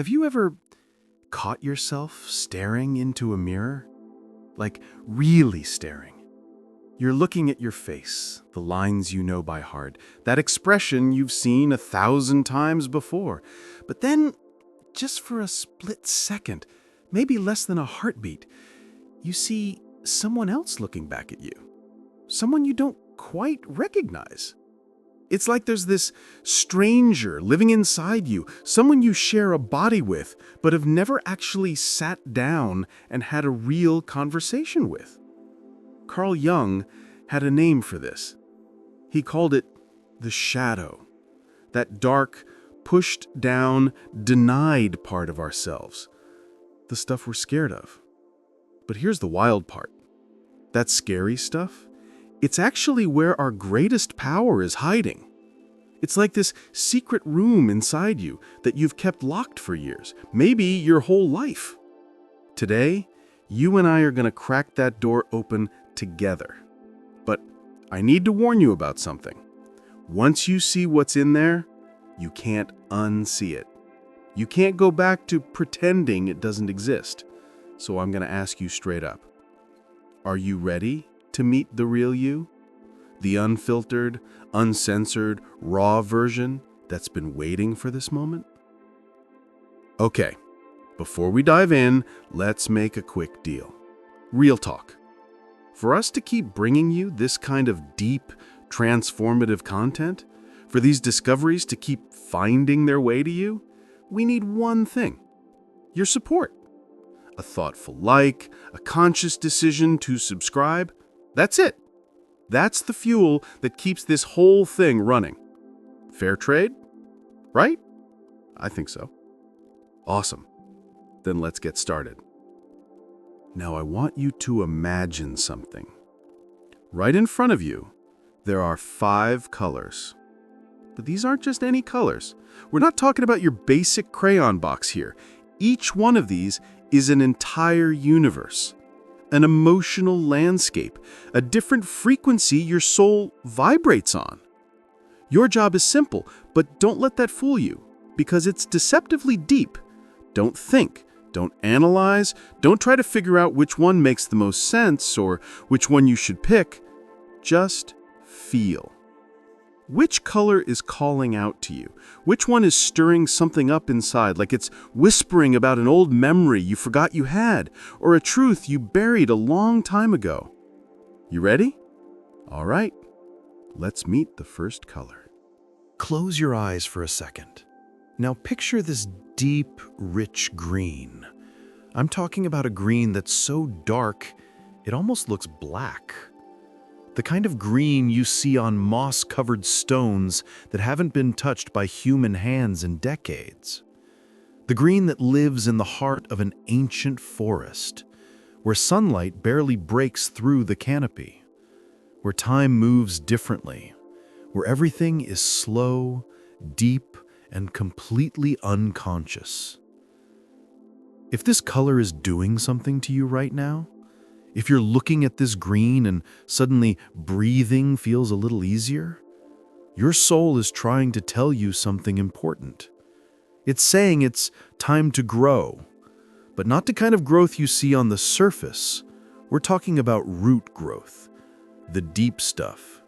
Have you ever caught yourself staring into a mirror? Like, really staring. You're looking at your face, the lines you know by heart, that expression you've seen 1,000 times before. But then, just for a split second, maybe less than a heartbeat, you see someone else looking back at you. Someone you don't quite recognize. It's like there's this stranger living inside you, someone you share a body with, but have never actually sat down and had a real conversation with. Carl Jung had a name for this. He called it the shadow, that dark, pushed down, denied part of ourselves, the stuff we're scared of. But here's the wild part. That scary stuff, it's actually where our greatest power is hiding. It's like this secret room inside you that you've kept locked for years, maybe your whole life. Today, you and I are going to crack that door open together. But I need to warn you about something. Once you see what's in there, you can't unsee it. You can't go back to pretending it doesn't exist. So I'm going to ask you straight up. Are you ready to meet the real you? The unfiltered, uncensored, raw version that's been waiting for this moment? Okay, before we dive in, let's make a quick deal. Real talk. For us to keep bringing you this kind of deep, transformative content, for these discoveries to keep finding their way to you, we need one thing: your support. A thoughtful like, a conscious decision to subscribe. That's it. That's the fuel that keeps this whole thing running. Fair trade? Right? I think so. Awesome. Then let's get started. Now I want you to imagine something. Right in front of you, there are 5 colors. But these aren't just any colors. We're not talking about your basic crayon box here. Each one of these is an entire universe. An emotional landscape, a different frequency your soul vibrates on. Your job is simple, but don't let that fool you, because it's deceptively deep. Don't think, don't analyze, don't try to figure out which one makes the most sense or which one you should pick. Just feel. Which color is calling out to you? Which one is stirring something up inside, like it's whispering about an old memory you forgot you had, or a truth you buried a long time ago? You ready? All right, let's meet the first color. Close your eyes for a second. Now picture this deep, rich green. I'm talking about a green that's so dark, it almost looks black. The kind of green you see on moss-covered stones that haven't been touched by human hands in decades. The green that lives in the heart of an ancient forest, where sunlight barely breaks through the canopy, where time moves differently, where everything is slow, deep, and completely unconscious. If this color is doing something to you right now, if you're looking at this green and suddenly breathing feels a little easier, your soul is trying to tell you something important. It's saying it's time to grow, but not the kind of growth you see on the surface. We're talking about root growth, the deep stuff.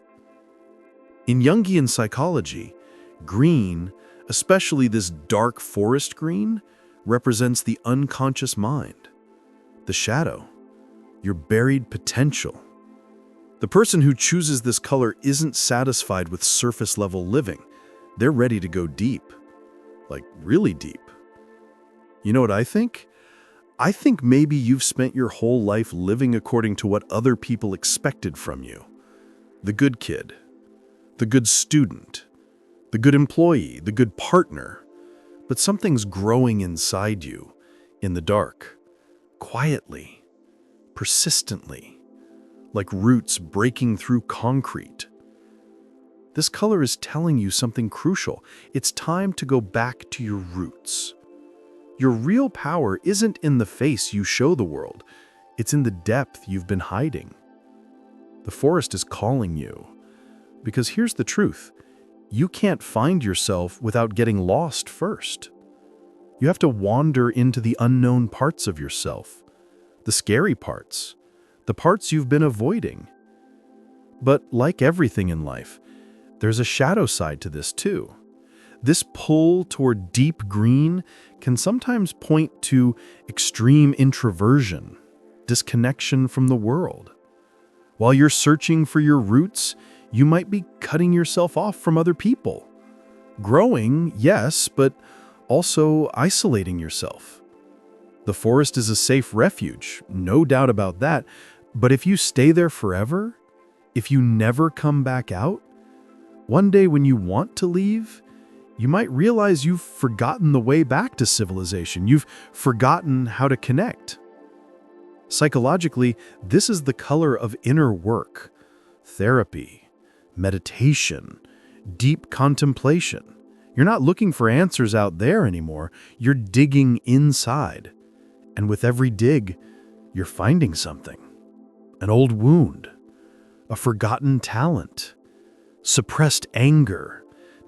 In Jungian psychology, green, especially this dark forest green, represents the unconscious mind, the shadow, your buried potential. The person who chooses this color isn't satisfied with surface-level living. They're ready to go deep, like really deep. You know what I think? I think maybe you've spent your whole life living according to what other people expected from you. The good kid, the good student, the good employee, the good partner. But something's growing inside you, in the dark, quietly, persistently, like roots breaking through concrete. This color is telling you something crucial. It's time to go back to your roots. Your real power isn't in the face you show the world. It's in the depth you've been hiding. The forest is calling you. Because here's the truth. You can't find yourself without getting lost first. You have to wander into the unknown parts of yourself, the scary parts, the parts you've been avoiding. But like everything in life, there's a shadow side to this too. This pull toward deep green can sometimes point to extreme introversion, disconnection from the world. While you're searching for your roots, you might be cutting yourself off from other people. Growing, yes, but also isolating yourself. The forest is a safe refuge, no doubt about that, but if you stay there forever, if you never come back out, one day when you want to leave, you might realize you've forgotten the way back to civilization. You've forgotten how to connect. Psychologically, this is the color of inner work, therapy, meditation, deep contemplation. You're not looking for answers out there anymore. You're digging inside. And with every dig, you're finding something. An old wound, a forgotten talent, suppressed anger,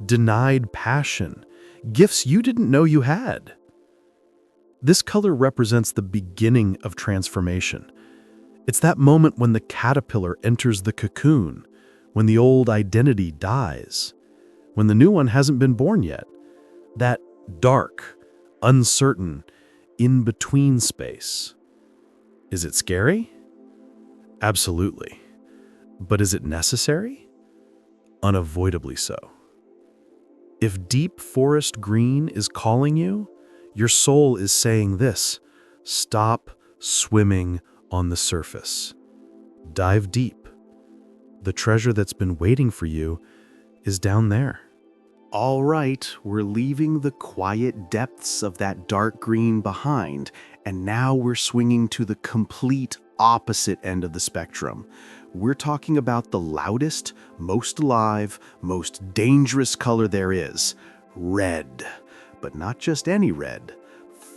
denied passion, gifts you didn't know you had. This color represents the beginning of transformation. It's that moment when the caterpillar enters the cocoon, when the old identity dies, when the new one hasn't been born yet. That dark, uncertain, in-between space. Is it scary? Absolutely. But is it necessary? Unavoidably so. If deep forest green is calling you, your soul is saying this: stop swimming on the surface. Dive deep. The treasure that's been waiting for you is down there. All right, we're leaving the quiet depths of that dark green behind, and now we're swinging to the complete opposite end of the spectrum. We're talking about the loudest, most alive, most dangerous color there is: red. But not just any red.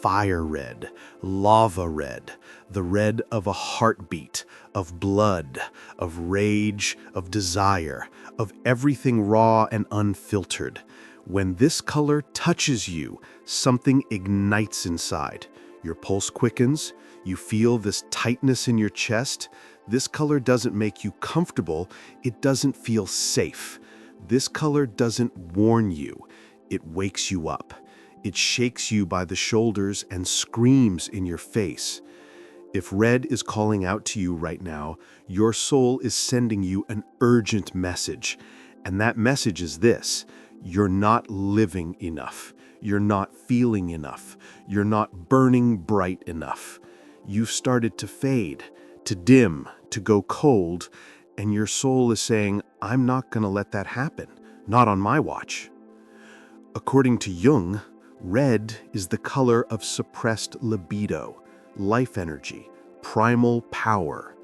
Fire red, lava red, the red of a heartbeat, of blood, of rage, of desire, of everything raw and unfiltered. When this color touches you, something ignites inside. Your pulse quickens, you feel this tightness in your chest. This color doesn't make you comfortable, it doesn't feel safe. This color doesn't warn you, it wakes you up. It shakes you by the shoulders and screams in your face. If red is calling out to you right now, your soul is sending you an urgent message. And that message is this: you're not living enough. You're not feeling enough. You're not burning bright enough. You've started to fade, to dim, to go cold, and your soul is saying, I'm not going to let that happen. Not on my watch. According to Jung, red is the color of suppressed libido, life energy, primal power.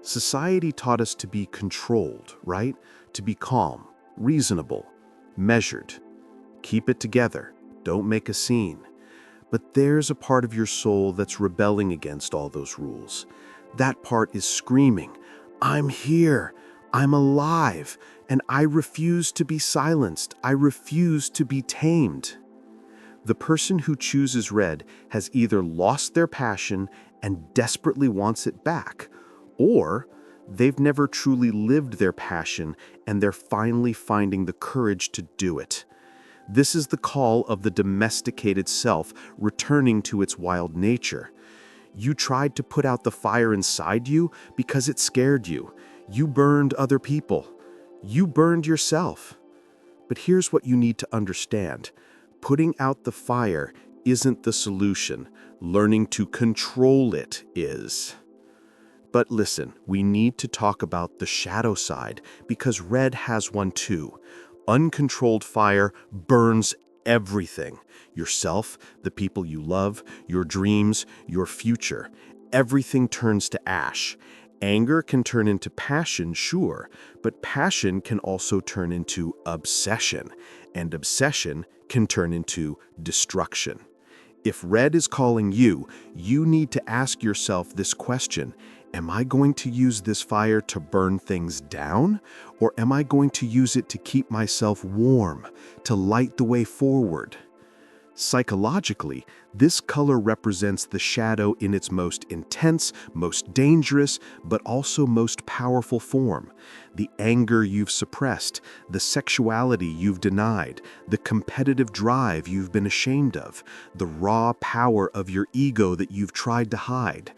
Society taught us to be controlled, right? To be calm, reasonable, measured. Keep it together. Don't make a scene. But there's a part of your soul that's rebelling against all those rules. That part is screaming, I'm here, I'm alive, and I refuse to be silenced. I refuse to be tamed. The person who chooses red has either lost their passion and desperately wants it back, or they've never truly lived their passion and they're finally finding the courage to do it. This is the call of the domesticated self returning to its wild nature. You tried to put out the fire inside you because it scared you. You burned other people. You burned yourself. But here's what you need to understand. Putting out the fire isn't the solution. Learning to control it is. But listen, we need to talk about the shadow side, because red has one too. Uncontrolled fire burns everything. Yourself, the people you love, your dreams, your future. Everything turns to ash. Anger can turn into passion, sure, but passion can also turn into obsession, and obsession can turn into destruction. If red is calling you, you need to ask yourself this question: am I going to use this fire to burn things down, or am I going to use it to keep myself warm, to light the way forward? Psychologically, this color represents the shadow in its most intense, most dangerous, but also most powerful form. The anger you've suppressed, the sexuality you've denied, the competitive drive you've been ashamed of, the raw power of your ego that you've tried to hide.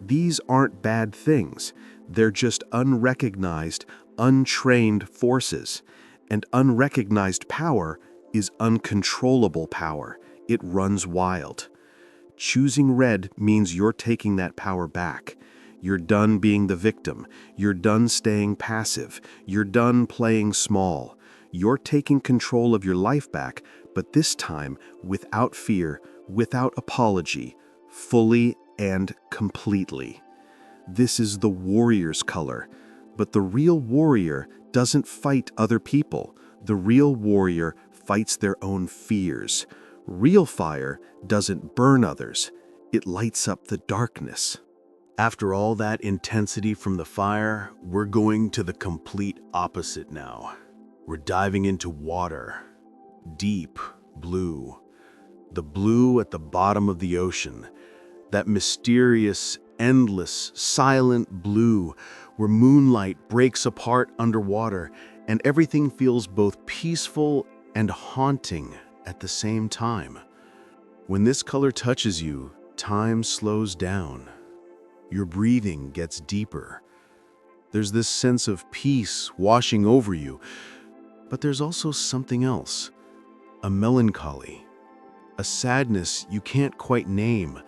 These aren't bad things. They're just unrecognized, untrained forces. And unrecognized power is uncontrollable power. It runs wild. Choosing red means you're taking that power back. You're done being the victim. You're done staying passive. You're done playing small. You're taking control of your life back, but this time without fear, without apology, fully and completely. This is the warrior's color, but the real warrior doesn't fight other people. The real warrior fights their own fears. Real fire doesn't burn others. It lights up the darkness. After all that intensity from the fire, we're going to the complete opposite now. We're diving into water. Deep blue. The blue at the bottom of the ocean. That mysterious, endless, silent blue where moonlight breaks apart underwater and everything feels both peaceful and haunting at the same time. When this color touches you, time slows down. Your breathing gets deeper. There's this sense of peace washing over you, but there's also something else, a melancholy, a sadness you can't quite name,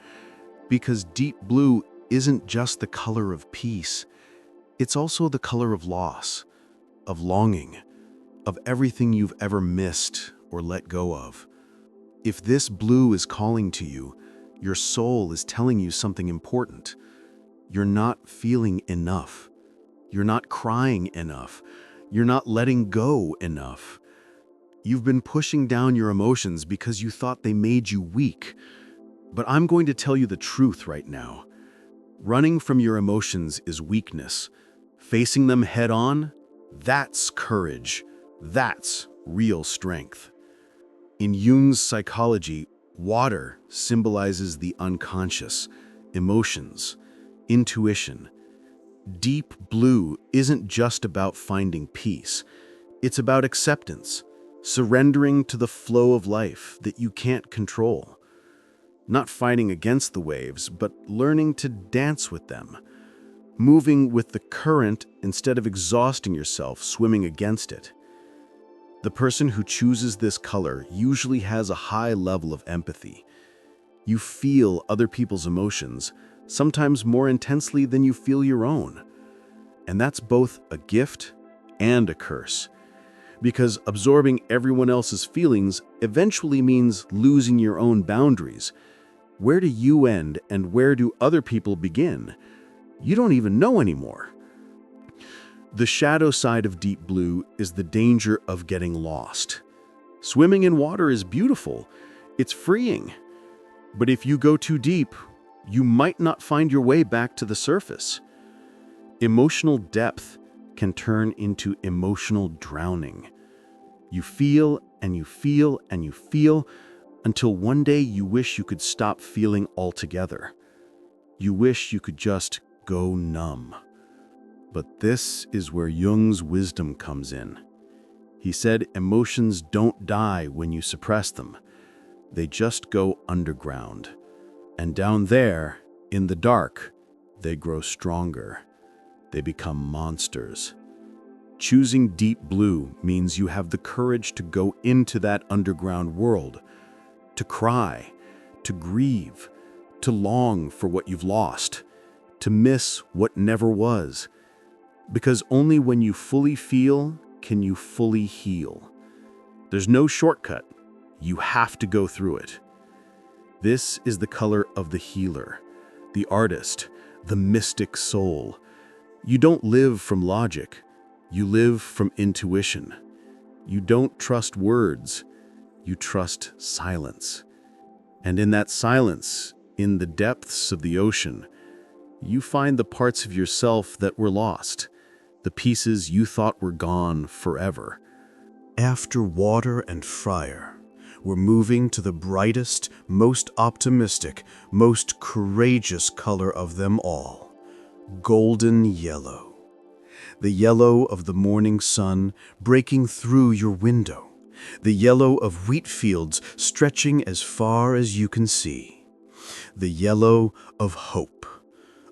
because deep blue isn't just the color of peace, it's also the color of loss, of longing, of everything you've ever missed or let go of. If this blue is calling to you, your soul is telling you something important. You're not feeling enough. You're not crying enough. You're not letting go enough. You've been pushing down your emotions because you thought they made you weak. But I'm going to tell you the truth right now. Running from your emotions is weakness. Facing them head on, that's courage. That's real strength. In Jung's psychology, water symbolizes the unconscious, emotions, intuition. Deep blue isn't just about finding peace. It's about acceptance, surrendering to the flow of life that you can't control. Not fighting against the waves, but learning to dance with them. Moving with the current instead of exhausting yourself swimming against it. The person who chooses this color usually has a high level of empathy. You feel other people's emotions, sometimes more intensely than you feel your own. And that's both a gift and a curse. Because absorbing everyone else's feelings eventually means losing your own boundaries. Where do you end and where do other people begin? You don't even know anymore. The shadow side of deep blue is the danger of getting lost. Swimming in water is beautiful. It's freeing. But if you go too deep, you might not find your way back to the surface. Emotional depth can turn into emotional drowning. You feel and you feel and you feel until one day you wish you could stop feeling altogether. You wish you could just go numb. But this is where Jung's wisdom comes in. He said emotions don't die when you suppress them. They just go underground. And down there, in the dark, they grow stronger. They become monsters. Choosing deep blue means you have the courage to go into that underground world, to cry, to grieve, to long for what you've lost, to miss what never was. Because only when you fully feel can you fully heal. There's no shortcut. You have to go through it. This is the color of the healer, the artist, the mystic soul. You don't live from logic. You live from intuition. You don't trust words. You trust silence. And in that silence, in the depths of the ocean, you find the parts of yourself that were lost, the pieces you thought were gone forever. After water and fire, we're moving to the brightest, most optimistic, most courageous color of them all, golden yellow. The yellow of the morning sun breaking through your window. The yellow of wheat fields stretching as far as you can see. The yellow of hope,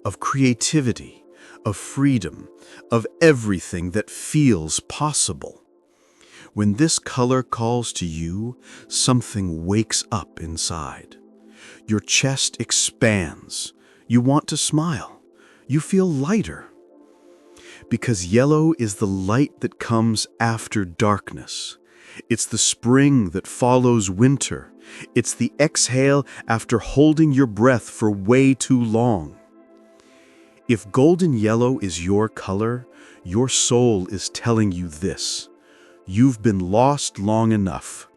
of creativity, of freedom, of everything that feels possible. When this color calls to you, something wakes up inside. Your chest expands. You want to smile. You feel lighter. Because yellow is the light that comes after darkness. It's the spring that follows winter. It's the exhale after holding your breath for way too long. If golden yellow is your color, your soul is telling you this. You've been lost long enough.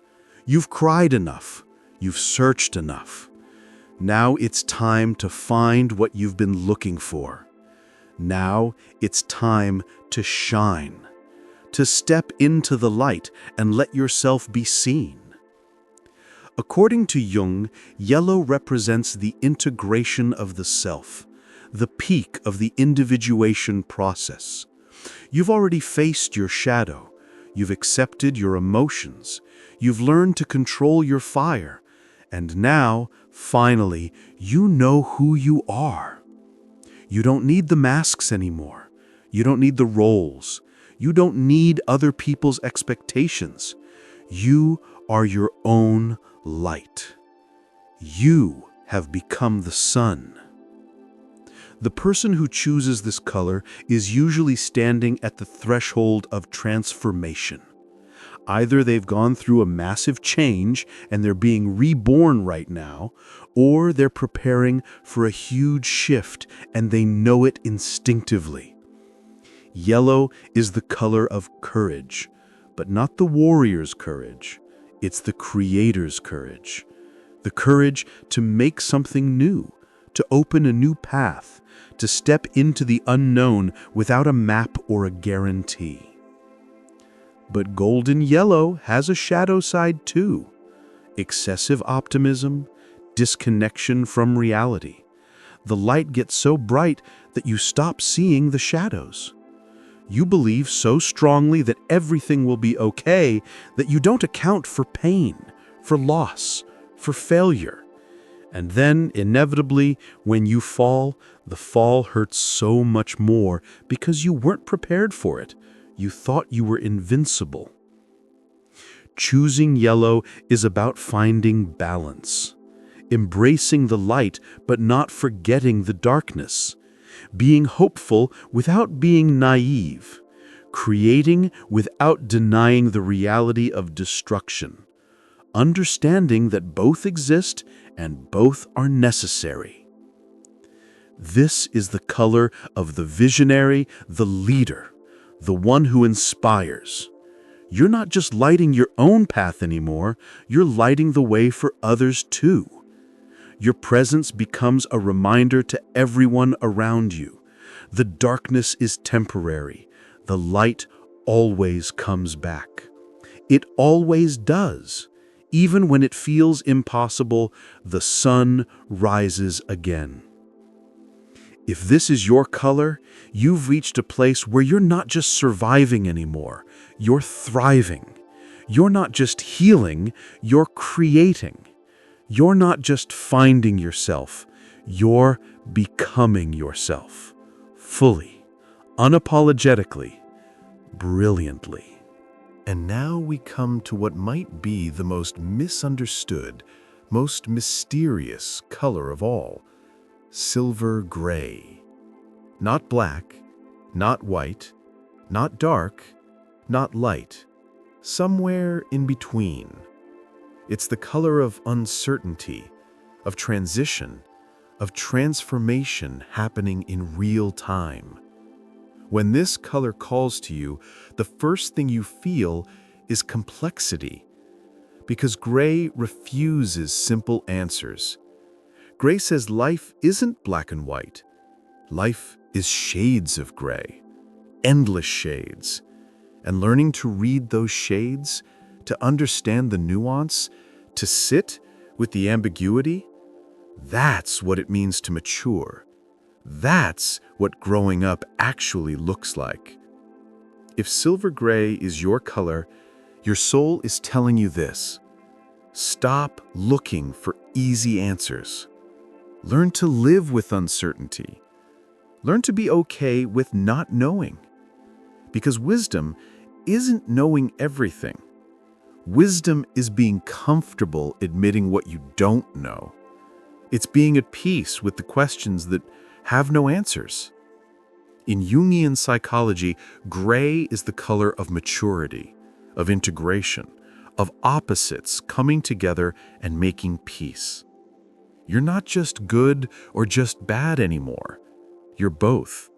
You've cried enough. You've searched enough. Now it's time to find what you've been looking for. Now it's time to shine, to step into the light and let yourself be seen. According to Jung, yellow represents the integration of the self, the peak of the individuation process. You've already faced your shadow. You've accepted your emotions. You've learned to control your fire. And now, finally, you know who you are. You don't need the masks anymore. You don't need the roles. You don't need other people's expectations. You are your own light. You have become the sun. The person who chooses this color is usually standing at the threshold of transformation. Either they've gone through a massive change and they're being reborn right now, or they're preparing for a huge shift and they know it instinctively. Yellow is the color of courage, but not the warrior's courage. It's the creator's courage. The courage to make something new, to open a new path, to step into the unknown without a map or a guarantee. But golden yellow has a shadow side too. Excessive optimism, disconnection from reality. The light gets so bright that you stop seeing the shadows. You believe so strongly that everything will be okay that you don't account for pain, for loss, for failure. And then, inevitably, when you fall, the fall hurts so much more because you weren't prepared for it. You thought you were invincible. Choosing yellow is about finding balance, embracing the light but not forgetting the darkness, being hopeful without being naive, creating without denying the reality of destruction, understanding that both exist and both are necessary. This is the color of the visionary, the leader, the one who inspires. You're not just lighting your own path anymore, you're lighting the way for others too. Your presence becomes a reminder to everyone around you. The darkness is temporary. The light always comes back. It always does. Even when it feels impossible, the sun rises again. If this is your color, you've reached a place where you're not just surviving anymore, you're thriving. You're not just healing, you're creating. You're not just finding yourself, you're becoming yourself. Fully, unapologetically, brilliantly. And now we come to what might be the most misunderstood, most mysterious color of all, silver gray. Not black, not white, not dark, not light, somewhere in between. It's the color of uncertainty, of transition, of transformation happening in real time. When this color calls to you, the first thing you feel is complexity, because gray refuses simple answers. Gray says life isn't black and white. Life is shades of gray, endless shades. And learning to read those shades, to understand the nuance, To sit with the ambiguity, that's what it means to mature. That's what growing up actually looks like. If silver gray is your color, your soul is telling you this: stop looking for easy answers. Learn to live with uncertainty. Learn to be okay with not knowing. Because wisdom isn't knowing everything. Wisdom is being comfortable admitting what you don't know. It's being at peace with the questions that have no answers. In Jungian psychology, gray is the color of maturity, of integration, of opposites coming together and making peace. You're not just good or just bad anymore. You're both.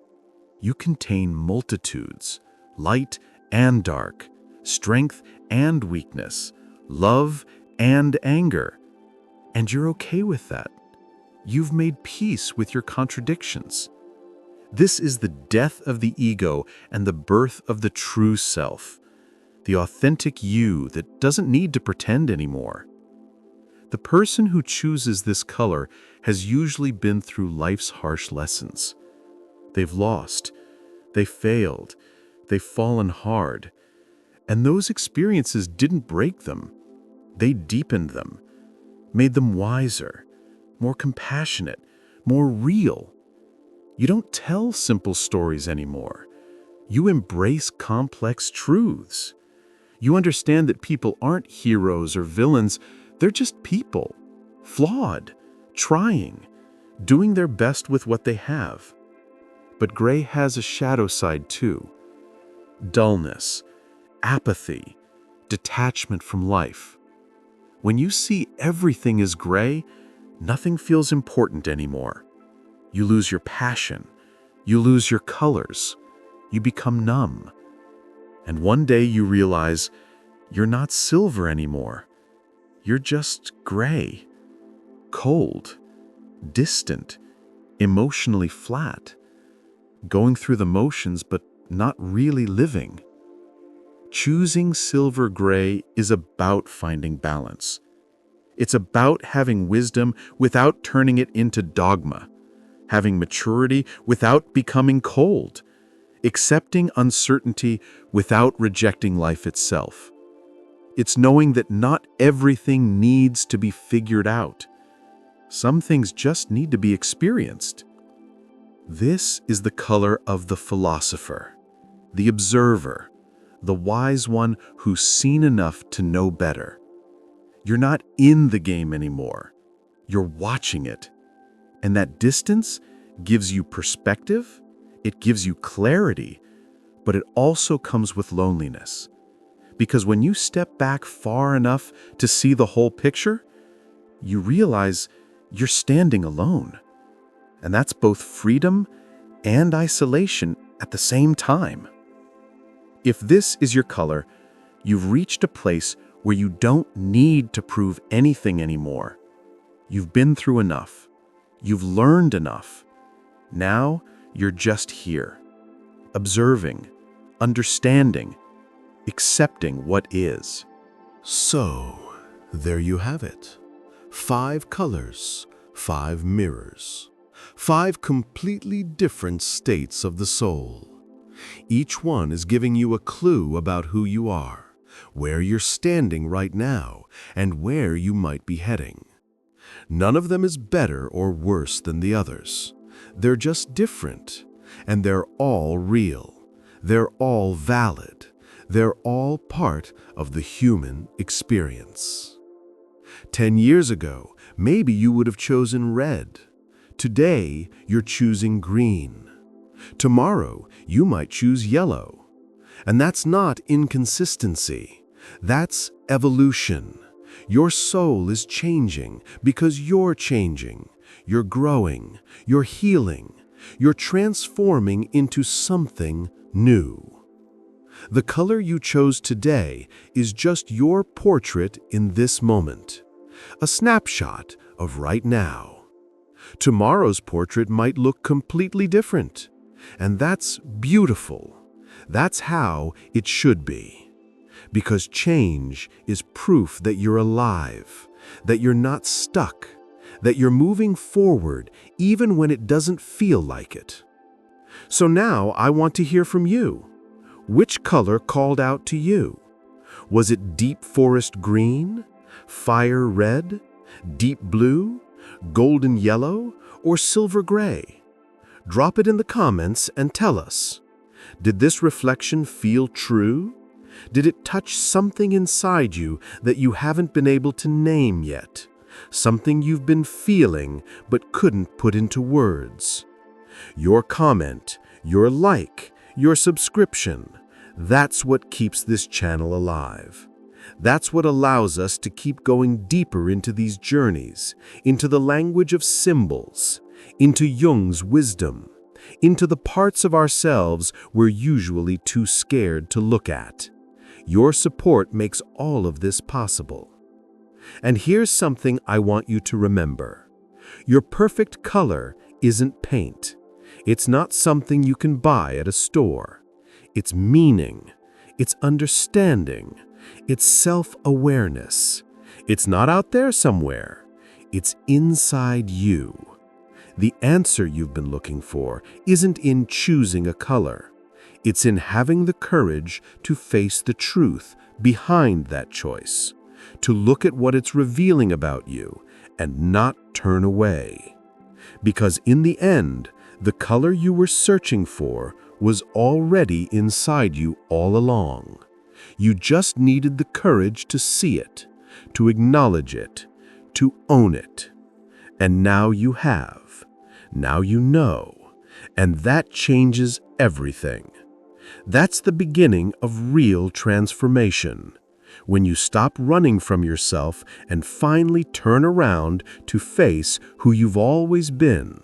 You contain multitudes, light and dark, strength and weakness, love and anger. And you're okay with that. You've made peace with your contradictions. This is the death of the ego and the birth of the true self, the authentic you that doesn't need to pretend anymore. The person who chooses this color has usually been through life's harsh lessons. They've lost, they've failed, they've fallen hard. And those experiences didn't break them. They deepened them, made them wiser, more compassionate, more real. You don't tell simple stories anymore. You embrace complex truths. You understand that people aren't heroes or villains. They're just people, flawed, trying, doing their best with what they have. But gray has a shadow side too. Dullness, apathy, detachment from life. When you see everything as gray, nothing feels important anymore. You lose your passion. You lose your colors. You become numb. And one day you realize you're not silver anymore. You're just gray, cold, distant, emotionally flat, going through the motions but not really living. Choosing silver gray is about finding balance. It's about having wisdom without turning it into dogma, having maturity without becoming cold, accepting uncertainty without rejecting life itself. It's knowing that not everything needs to be figured out. Some things just need to be experienced. This is the color of the philosopher, the observer, the wise one who's seen enough to know better. You're not in the game anymore. You're watching it. And that distance gives you perspective, it gives you clarity, but it also comes with loneliness. Because when you step back far enough to see the whole picture, you realize you're standing alone. And that's both freedom and isolation at the same time. If this is your color, you've reached a place where you don't need to prove anything anymore. You've been through enough. You've learned enough. Now you're just here, observing, understanding, accepting what is. So, there you have it. 5 colors, 5 mirrors, 5 completely different states of the soul. Each one is giving you a clue about who you are, where you're standing right now, and where you might be heading. None of them is better or worse than the others. They're just different, and they're all real. They're all valid. They're all part of the human experience. 10 years ago, maybe you would have chosen red. Today, you're choosing green. Tomorrow, you might choose yellow. And that's not inconsistency. That's evolution. Your soul is changing because you're changing. You're growing. You're healing. You're transforming into something new. The color you chose today is just your portrait in this moment, a snapshot of right now. Tomorrow's portrait might look completely different, and that's beautiful. That's how it should be, because change is proof that you're alive, that you're not stuck, that you're moving forward even when it doesn't feel like it. So now I want to hear from you. Which color called out to you? Was it deep forest green, fire red, deep blue, golden yellow, or silver gray? Drop it in the comments and tell us. Did this reflection feel true? Did it touch something inside you that you haven't been able to name yet? Something you've been feeling but couldn't put into words? Your comment, your like, your subscription, that's what keeps this channel alive. That's what allows us to keep going deeper into these journeys, into the language of symbols, into Jung's wisdom, into the parts of ourselves we're usually too scared to look at. Your support makes all of this possible. And here's something I want you to remember. Your perfect color isn't paint. It's not something you can buy at a store. It's meaning. It's understanding. It's self-awareness. It's not out there somewhere. It's inside you. The answer you've been looking for isn't in choosing a color. It's in having the courage to face the truth behind that choice, to look at what it's revealing about you and not turn away. Because in the end, the color you were searching for was already inside you all along. You just needed the courage to see it, to acknowledge it, to own it. And now you have. Now you know. And that changes everything. That's the beginning of real transformation. When you stop running from yourself and finally turn around to face who you've always been.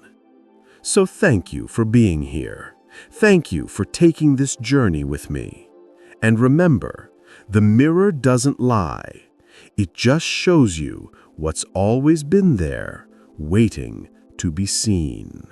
So thank you for being here. Thank you for taking this journey with me. And remember, the mirror doesn't lie. It just shows you what's always been there, waiting to be seen.